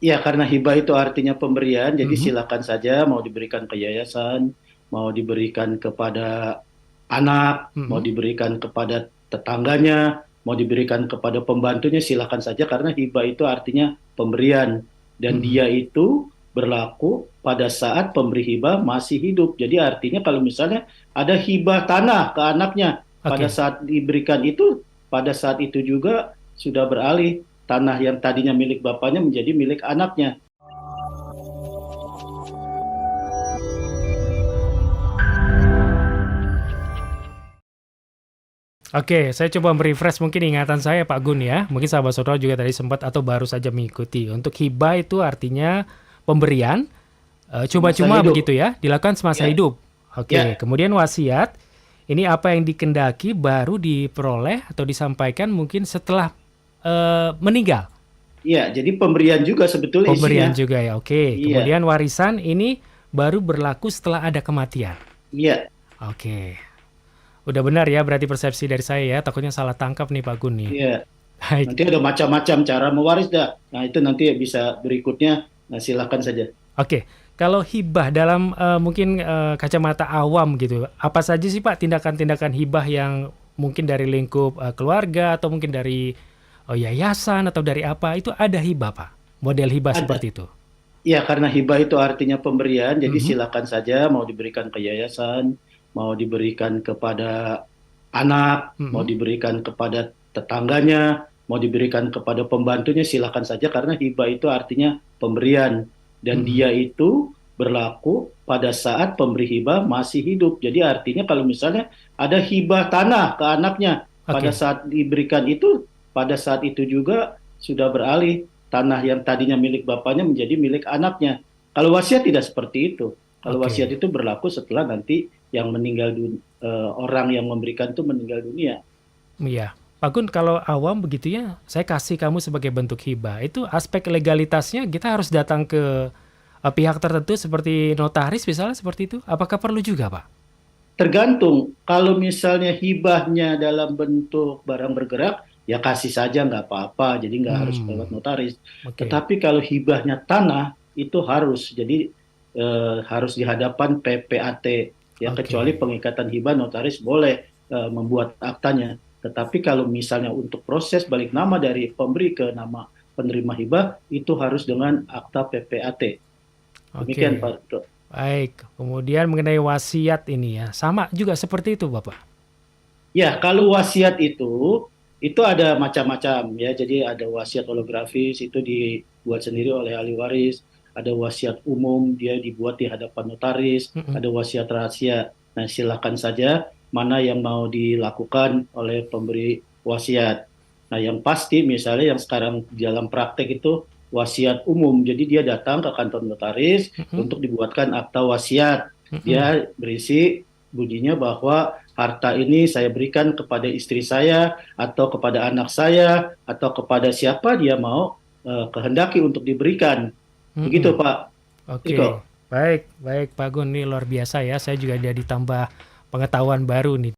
Ya, karena hibah itu artinya pemberian, jadi Mhm. silakan saja mau diberikan ke yayasan, mau diberikan kepada anak, mau Mhm. diberikan kepada tetangganya, mau diberikan kepada pembantunya, silakan saja karena hibah itu artinya pemberian. Dan Mhm. dia itu berlaku pada saat pemberi hibah masih hidup. Jadi artinya kalau misalnya ada hibah tanah ke anaknya, pada Oke. saat diberikan itu, pada saat itu juga sudah beralih tanah yang tadinya milik bapaknya menjadi milik anaknya. Oke, saya coba merefresh mungkin ingatan saya Pak Gun ya. Mungkin sahabat saudara juga tadi sempat atau baru saja mengikuti. Untuk hibah itu artinya pemberian, Semasa cuma-cuma hidup. begitu ya, dilakukan semasa Ya, hidup. Oke, ya, kemudian wasiat, ini apa yang dikendaki baru diperoleh atau disampaikan mungkin setelah meninggal. ya. Jadi pemberian juga sebetulnya isinya. Pemberian juga ya, oke. Iya, Kemudian warisan ini baru berlaku setelah ada kematian. iya, Oke, udah benar ya berarti persepsi dari saya ya, takutnya salah tangkap nih Pak Gun nih. iya. Baik. Nanti ada macam-macam cara mewaris dah. Nah, itu nanti bisa berikutnya. Nah, silakan saja. Oke, kalau hibah dalam mungkin kacamata awam gitu, apa saja sih Pak tindakan-tindakan hibah yang mungkin dari lingkup keluarga atau mungkin dari yayasan atau dari apa itu ada hibah Pak? Model hibah Ada. seperti itu. Ya, karena hibah itu artinya pemberian, jadi Mhm. silakan saja mau diberikan ke yayasan, mau diberikan kepada anak, mau Mhm. diberikan kepada tetangganya, mau diberikan kepada pembantunya, silakan saja karena hibah itu artinya pemberian dan Mhm. dia itu berlaku pada saat pemberi hibah masih hidup. Jadi artinya kalau misalnya ada hibah tanah ke anaknya, pada Oke. saat diberikan itu, pada saat itu juga sudah beralih tanah yang tadinya milik bapaknya menjadi milik anaknya. Kalau wasiat tidak seperti itu. Kalau wasiat Oke. itu berlaku setelah nanti yang orang yang memberikan itu meninggal dunia. Iya. Pak Gun, kalau awam begitu ya, saya kasih kamu sebagai bentuk hibah. Itu aspek legalitasnya kita harus datang ke pihak tertentu seperti notaris misalnya seperti itu. Apakah perlu juga, Pak? Tergantung, kalau misalnya hibahnya dalam bentuk barang bergerak, ya kasih saja nggak apa-apa, jadi nggak harus lewat Hmm. notaris. Oke. Tetapi kalau hibahnya tanah, itu harus, jadi harus di hadapan PPAT, ya kecuali Oke. pengikatan hibah notaris boleh membuat aktanya. Tetapi kalau misalnya untuk proses balik nama dari pemberi ke nama penerima hibah, itu harus dengan akta PPAT. Demikian Oke. Pak. Baik. Kemudian mengenai wasiat ini ya, sama juga seperti itu, Bapak. Ya, kalau wasiat itu ada macam-macam ya. Jadi ada wasiat holografis itu dibuat sendiri oleh ahli waris, ada wasiat umum dia dibuat di hadapan notaris, Mhm. ada wasiat rahasia. Nah, silakan saja mana yang mau dilakukan oleh pemberi wasiat. Nah, yang pasti misalnya yang sekarang dalam praktek itu wasiat umum. Jadi dia datang ke kantor notaris Mhm. untuk dibuatkan akta wasiat. Mhm. Dia berisi bunyinya bahwa harta ini saya berikan kepada istri saya atau kepada anak saya atau kepada siapa dia mau kehendaki untuk diberikan. Begitu Mhm. Pak Oke. Iko. Baik, baik Pak Gun, ini luar biasa ya. Saya juga jadi tambah pengetahuan baru nih.